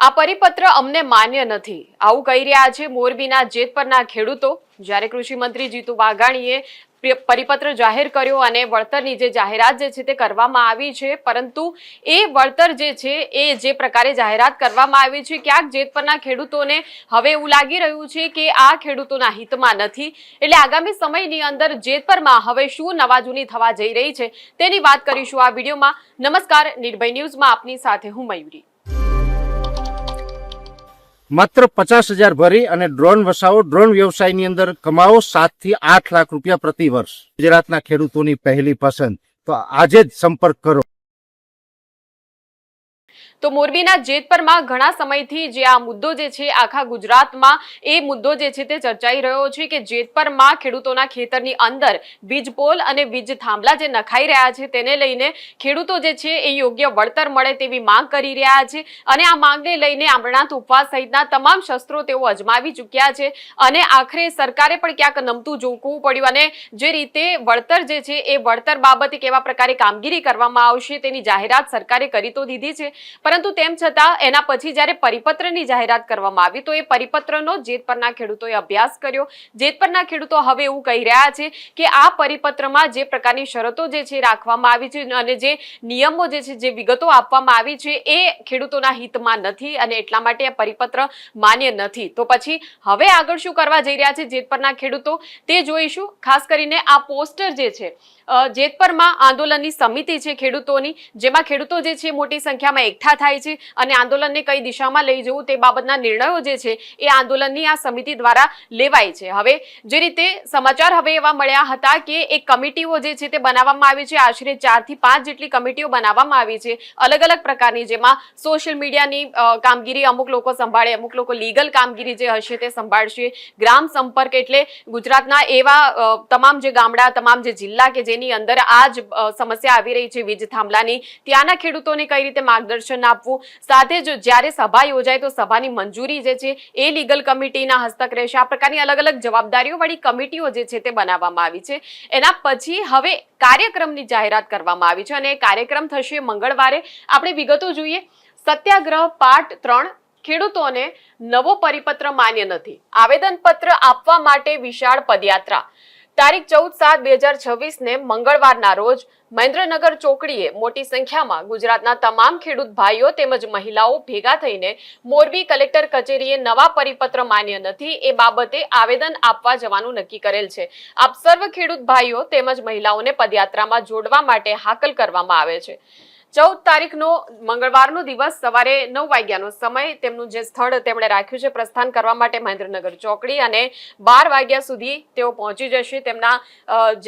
આ પરિપત્ર અમને માન્ય નથી, આવું કહી રહ્યા છે મોરબીના જેતપરના ખેડૂતો। જ્યારે કૃષિ મંત્રી જીતુ વાઘાણીએ પરિપત્ર જાહેર કર્યો અને વળતરની જે જાહેરાત છે તે કરવામાં આવી છે, પરંતુ એ વળતર છે એ જે પ્રકારે જાહેરાત કરવામાં આવી છે, ક્યાંક જેતપરના ખેડૂતોને હવે એવું લાગી રહ્યું છે કે આ ખેડૂતોના હિતમાં નથી। એટલે આગામી સમયની અંદર જેતપરમાં હવે શું નવાજૂની થવા જઈ રહી છે તેની વાત કરીશું આ વિડીયોમાં। નમસ્કાર, નિર્ભય ન્યૂઝમાં આપની સાથે હું મયુરી। માત્ર 50,000 ભરી અને ડ્રોન વસાવો, ડ્રોન વ્યવસાયની અંદર કમાવો 7 થી 8 લાખ રૂપિયા પ્રતિ વર્ષ। ગુજરાતના ખેડૂતોની પહેલી પસંદ, તો આજે જ સંપર્ક કરો। તો મોરબીના જેતપરમાં ઘણા સમયથી જે આ મુદ્દો જે છે આખા ગુજરાતમાં એ મુદ્દો જે છે તે ચર્ચાઈ રહ્યો છે કે જેતપરમાં ખેડૂતોના ખેતરની અંદર વીજ પોલ અને વીજ થાંભલા જે નખાઈ રહ્યા છે તેને લઈને ખેડૂતો જે છે એ યોગ્ય વળતર મળે તેવી માંગ કરી રહ્યા છે અને આ માંગને લઈને આમરણાંત ઉપવાસ સહિતના તમામ શસ્ત્રો તેઓ અજમાવી ચૂક્યા છે અને આખરે સરકારે પણ ક્યાંક નમતું જોખવું પડ્યું અને જે રીતે વળતર જે છે એ વળતર બાબતે કેવા પ્રકારે કામગીરી કરવામાં આવશે તેની જાહેરાત સરકારે કરી તો દીધી છે, પરંતુ તેમ છતાં એના પછી જ્યારે પરિપત્રની જાહેરાત કરવામાં આવી તો એ પરિપત્રનો જેતપરના ખેડૂતોએ અભ્યાસ કર્યો। જેતપરના ખેડૂતો હવે એવું કહી રહ્યા છે કે આ પરિપત્રમાં જે પ્રકારની શરતો જે છે રાખવામાં આવી છે અને જે નિયમો જે છે, જે વિગતો આપવામાં આવી છે એ ખેડૂતોના હિતમાં નથી અને એટલા માટે આ પરિપત્ર માન્ય નથી। તો પછી હવે આગળ શું કરવા જઈ રહ્યા છે જેતપરના ખેડૂતો તે જોઈશું। ખાસ કરીને આ પોસ્ટર જે છે જેતપરમાં આંદોલનની સમિતિ છે ખેડૂતોની, જેમાં ખેડૂતો જે છે મોટી સંખ્યામાં એકઠા થાય છે અને આંદોલનને કઈ દિશામાં લઈ જવું તે બાબતના નિર્ણયો જે છે એ આંદોલનની આ સમિતિ દ્વારા લેવાય છે। હવે જે રીતે સમાચાર હવે એવા મળ્યા હતા કે એક કમિટીઓ જે છે તે બનાવવામાં આવી છે, આશરે 4 થી 5 જેટલી કમિટીઓ બનાવવામાં આવી છે અલગ અલગ પ્રકારની, જેમાં સોશિયલ મીડિયાની કામગીરી અમુક લોકો સંભાળે, અમુક લોકો લીગલ કામગીરી જે હશે તે સંભાળશે, ગ્રામ સંપર્ક એટલે ગુજરાતના એવા તમામ જે ગામડા, તમામ જે જિલ્લા કે જેની અંદર આ જ સમસ્યા આવી રહી છે વીજ થાંભલાની, ત્યાંના ખેડૂતોને કઈ રીતે માર્ગદર્શન આપવું, સાથે જ જ્યારે સભા યોજાય તો સભાની મંજૂરી જે છે એ લીગલ કમિટીના હસ્તક રહેશે। આ પ્રકારની અલગ અલગ જવાબદારીઓ વાળી કમિટીઓ જે છે તે બનાવવામાં આવી છે। એના પછી હવે કાર્યક્રમની જાહેરાત કરવામાં આવી છે અને કાર્યક્રમ થશે મંગળવારે। આપણે વિગતો જોઈએ। સત્યાગ્રહ પાર્ટ 3, ખેડૂતોને નવો પરિપત્ર માન્ય નથી, આવેદનપત્ર આપવા માટે વિશાળ પદયાત્રા। તારીખ 14/7/2026 ને મંગળવારના રોજ મહેન્દ્રનગર ચોકડીએ મોટી સંખ્યામાં ગુજરાતના તમામ ખેડૂત ભાઈઓ તેમજ મહિલાઓ ભેગા થઈને મોરબી કલેક્ટર કચેરીએ નવા પરિપત્ર માન્ય નથી એ બાબતે આવેદન આપવા જવાનું નક્કી કરેલ છે। આપ સર્વ ખેડૂત ભાઈઓ તેમજ મહિલાઓને પદયાત્રામાં જોડવા માટે હાકલ કરવામાં આવે છે। 14 તારીખનો મંગળવારનો દિવસ સવારે 9 વાગ્યાનો સમય તેમનું જે સ્થળ તેમણે રાખ્યું છે પ્રસ્થાન કરવા માટે મહેન્દ્રનગર ચોકડી અને 12 વાગ્યા સુધી તેઓ પહોંચી જશે તેમના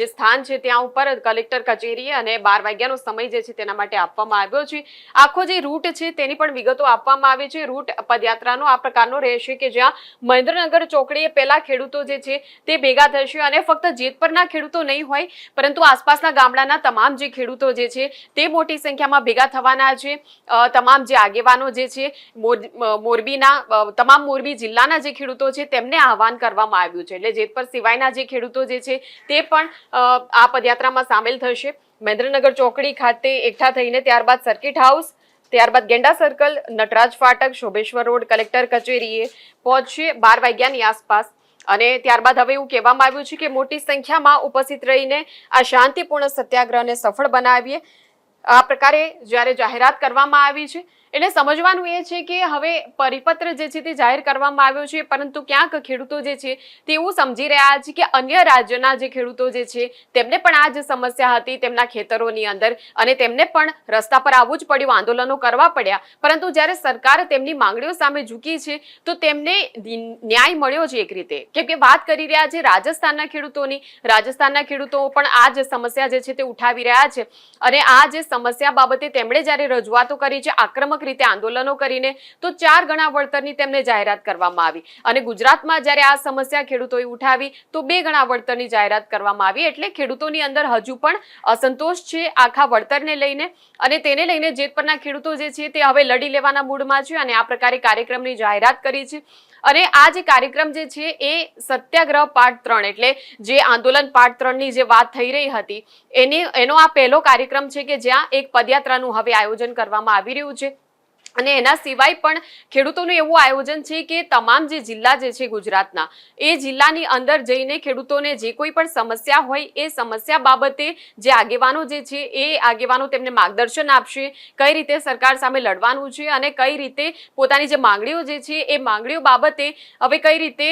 જે સ્થાન છે ત્યાં ઉપર કલેક્ટર કચેરીએ અને 12 વાગ્યાનો સમય જે છે તેના માટે આપવામાં આવ્યો છે। આખો જે રૂટ છે તેની પણ વિગતો આપવામાં આવી છે। રૂટ પદયાત્રાનો આ પ્રકારનો રહેશે કે જ્યાં મહેન્દ્રનગર ચોકડીએ પહેલા ખેડૂતો જે છે તે ભેગા થશે અને ફક્ત જેતપરના ખેડૂતો નહીં હોય પરંતુ આસપાસના ગામડાના તમામ જે ખેડૂતો જે છે તે મોટી સંખ્યામાં ભેગા થવાના છે। તમામ જે આગેવાનો જે છે મોરબીના તમામ મોરબી જિલ્લાના જે ખેડૂતો છે તેમને આહવાન કરવામાં આવ્યું છે, એટલે જેતપર સિવાયના જે ખેડૂતો જે છે તે પણ આ પદયાત્રામાં સામેલ થશે। મહેન્દ્રનગર ચોકડી ખાતે એકઠા થઈને ત્યારબાદ સર્કિટ હાઉસ, ત્યારબાદ ગેંડા સર્કલ, નટરાજ ફાટક, શોભેશ્વર રોડ, કલેક્ટર કચેરીએ પહોંચશે 12 વાગ્યાની આસપાસ અને ત્યારબાદ હવે એવું કહેવામાં આવ્યું છે કે મોટી સંખ્યામાં ઉપસ્થિત રહીને આ શાંતિપૂર્ણ સત્યાગ્રહને સફળ બનાવીએ। આ પ્રકારે જ્યારે જાહેરાત કરવામાં આવી છે એટલે સમજવાનું એ છે કે હવે પરિપત્ર જે છે તે જાહેર કરવામાં આવ્યો છે, પરંતુ ક્યાંક ખેડૂતો જે છે તે એવું સમજી રહ્યા છે કે અન્ય રાજ્યના જે ખેડૂતો જે છે તેમને પણ આ જ સમસ્યા હતી તેમના ખેતરોની અંદર અને તેમને પણ રસ્તા પર આવવું જ પડ્યું, આંદોલનો કરવા પડ્યા, પરંતુ જ્યારે સરકાર તેમની માંગણીઓ સામે ઝૂકી છે તો તેમને ન્યાય મળ્યો છે એક રીતે। કેમ કે વાત કરી રહ્યા છે રાજસ્થાનના ખેડૂતોની, રાજસ્થાનના ખેડૂતો પણ આ જ સમસ્યા જે છે તે ઉઠાવી રહ્યા છે અને આ જે સમસ્યા બાબતે તેમણે જ્યારે રજૂઆતો કરી છે આક્રમક રીતે આંદોલનો કરીને તો 4 ગણા વળતરની તેમને જાહેરાત કરવામાં આવી અને ગુજરાતમાં જ્યારે આ સમસ્યા ખેડૂતોએ ઉઠાવી તો 2 ગણા વળતરની જાહેરાત કરવામાં આવી। એટલે ખેડૂતોની અંદર હજુ પણ અસંતોષ છે આખા વળતરને લઈને અને તેને લઈને જેતપરના ખેડૂતો જે છે તે હવે લડી લેવાના મૂડમાં છે અને આ પ્રકારે કાર્યક્રમની જાહેરાત કરી છે। અને આ જે કાર્યક્રમ જે છે એ સત્યાગ્રહ પાર્ટ 3 એટલે જે આંદોલન પાર્ટ 3 ની જે વાત થઈ રહી હતી એનો આ પહેલો કાર્યક્રમ છે કે જ્યાં એક પદયાત્રાનું હવે આયોજન કરવામાં આવી રહ્યું છે। અને એના સિવાય પણ ખેડૂતોનું એવું આયોજન છે કે તમામ જે જિલ્લા જે છે ગુજરાતના, એ જિલ્લાની અંદર જઈને ખેડૂતોને જે કોઈ પણ સમસ્યા હોય એ સમસ્યા બાબતે જે આગેવાનો જે છે એ આગેવાનો તેમને માર્ગદર્શન આપશે, કઈ રીતે સરકાર સામે લડવાનું છે અને કઈ રીતે પોતાની જે માંગણીઓ જે છે એ માંગણીઓ બાબતે હવે કઈ રીતે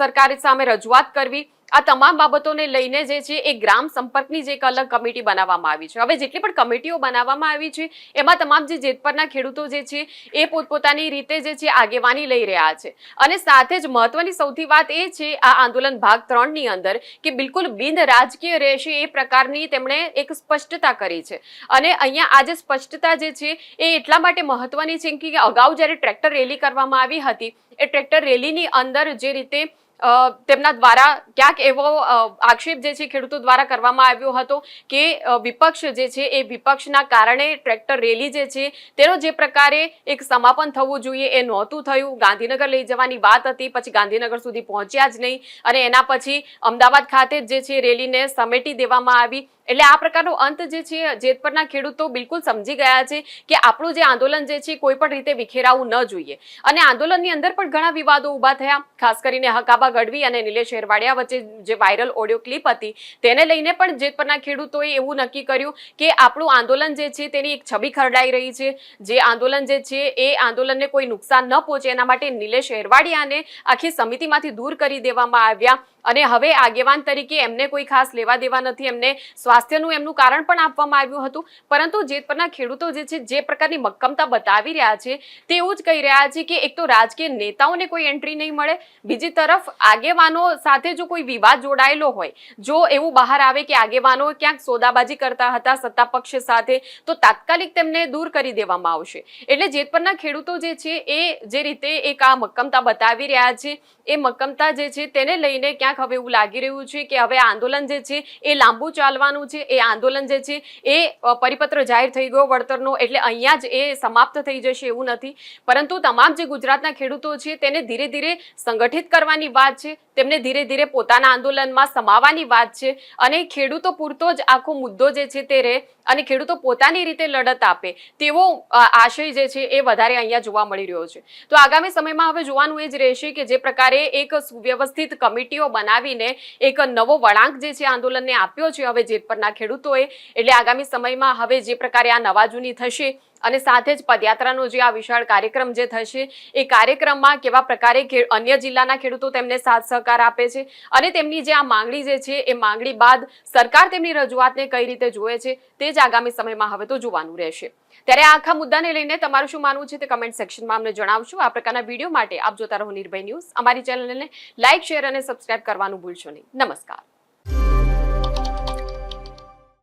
સરકાર સામે રજૂઆત કરવી, આ તમામ બાબતોને લઈને જે છે એ ગ્રામ સંપર્કની જે એક અલગ કમિટી બનાવવામાં આવી છે. હવે જેટલી પણ કમિટીઓ બનાવવામાં આવી છે એમાં તમામ જે જેતપરના ખેડૂતો જે છે એ પોતપોતાની રીતે જે છે આગેવાની લઈ રહ્યા છે. અને સાથે જ મહત્વની સૌથી વાત એ છે આ આંદોલન ભાગ 3 ની અંદર કે બિલકુલ બિન રાજકીય રહેશે એ પ્રકારની તેમણે એક સ્પષ્ટતા કરી છે. અને અહીંયા આજે સ્પષ્ટતા જે છે એ એટલા માટે મહત્વની છે કે અગાઉ જ્યારે ટ્રેક્ટર રેલી કરવામાં આવી હતી એ ટ્રેક્ટર રેલીની અંદર જે રીતે તેમના દ્વારા ક્યાંક એવો આક્ષેપ જે છે ખેડૂતો દ્વારા કરવામાં આવ્યો હતો કે વિપક્ષ જે છે એ વિપક્ષના કારણે ટ્રેક્ટર રેલી જે છે તેનો જે પ્રકારે એક સમાપન થવું જોઈએ એ નહોતું થયું. ગાંધીનગર લઈ જવાની વાત હતી, પછી ગાંધીનગર સુધી પહોંચ્યા જ નહીં અને એના પછી અમદાવાદ ખાતે જે છે રેલીને સમેટી દેવામાં આવી. એટલે આ પ્રકારનો અંત જે છે જેતપરના ખેડૂતો બિલકુલ સમજી ગયા છે કે આપણું જે આંદોલન જે છે કોઈ પણ રીતે વિખેરાવું ન જોઈએ. અને આંદોલનની અંદર પણ ઘણા વિવાદો ઊભા થયા, ખાસ કરીને હકાબા ગઢવી અને નિલેશ એરવાડિયા વચ્ચે જે વાયરલ ઓડિયો ક્લિપ હતી તેને લઈને પણ જેતપરના ખેડૂતોએ એવું નક્કી કર્યું કે આપણું આંદોલન જે છે તેની એક છબી ખરડાઈ રહી છે. જે આંદોલન જે છે એ આંદોલનને કોઈ નુકસાન ન પહોંચે એના માટે નિલેશ એરવાડિયાને આખી સમિતિમાંથી દૂર કરી દેવામાં આવ્યા. અને હવે આગેવાન તરીકે એમને કોઈ ખાસ લેવા દેવા નથી, એમને સ્વાસ્થ્યનું એમનું કારણ પણ આપવામાં આવ્યું હતું. પરંતુ જેતપરના ખેડૂતો જે છે જે પ્રકારની મક્કમતા બતાવી રહ્યા છે તે એવું જ કહી રહ્યા છે કે એક તો રાજકીય નેતાઓને કોઈ એન્ટ્રી નહીં મળે, બીજી તરફ આગેવાનો સાથે જો કોઈ વિવાદ જોડાયેલો હોય, જો એવું બહાર આવે કે આગેવાનો ક્યાંક સોદાબાજી કરતા હતા સત્તા પક્ષ સાથે, તો તાત્કાલિક તેમને દૂર કરી દેવામાં આવશે. એટલે જેતપરના ખેડૂતો જે છે એ જે રીતે એક આ મક્કમતા બતાવી રહ્યા છે એ મક્કમતા જે છે તેને લઈને ક્યાંક હવે એવું લાગી રહ્યું છે કે હવે આંદોલન જે છે એ લાંબુ ચાલવાનું છે. એ આંદોલન જે છે એ પરિપત્ર જાહેર થઈ ગયો વળતરનો, એટલે અહીંયા જ એ સમાપ્ત થઈ જશે એવું નથી. પરંતુ તમામ જે ગુજરાતના ખેડૂતો છે તેને ધીરે ધીરે સંગઠિત કરવાની વાત છે, તેમને ધીરે ધીરે પોતાના આંદોલનમાં સમાવવાની વાત છે. અને ખેડૂતો પૂરતો જ આખો મુદ્દો જે છે તે રહે અને ખેડૂતો પોતાની રીતે લડત આપે તેવો આશય જે છે એ વધારે અહીંયા જોવા મળી રહ્યો છે. તો આગામી સમયમાં હવે જોવાનું એ જ રહેશે કે જે પ્રકારે એક સુવ્યવસ્થિત કમિટીઓ બનાવીને એક નવો વળાંક જે છે આંદોલનને આપ્યો છે હવે જેતપરના ખેડૂતોએ, એટલે આગામી સમયમાં હવે જે પ્રકારે આ નવા જૂની થશે અને સાથે જ પદયાત્રાનો જે આ વિશાળ કાર્યક્રમ જે થશે એ કાર્યક્રમમાં કેવા પ્રકારે અન્ય જિલ્લાના ખેડૂતો તેમને સાથ સહકાર આપે છે અને તેમની જે આ માંગણી જે છે એ માંગણી બાદ સરકાર તેમની રજૂઆતને કઈ રીતે જોવે છે તે જ આગામી સમયમાં હવે તો જોવાનું રહેશે. ત્યારે આ આખા મુદ્દાને લઈને તમારું શું માનવું છે તે કમેન્ટ સેક્શનમાં અમને જણાવશો. આ પ્રકારના વિડીયો માટે આપ જોતા રહો નિર્ભય ન્યૂઝ. અમારી ચેનલને લાઇક, શેર અને સબસ્ક્રાઇબ કરવાનું ભૂલશો નહીં. નમસ્કાર.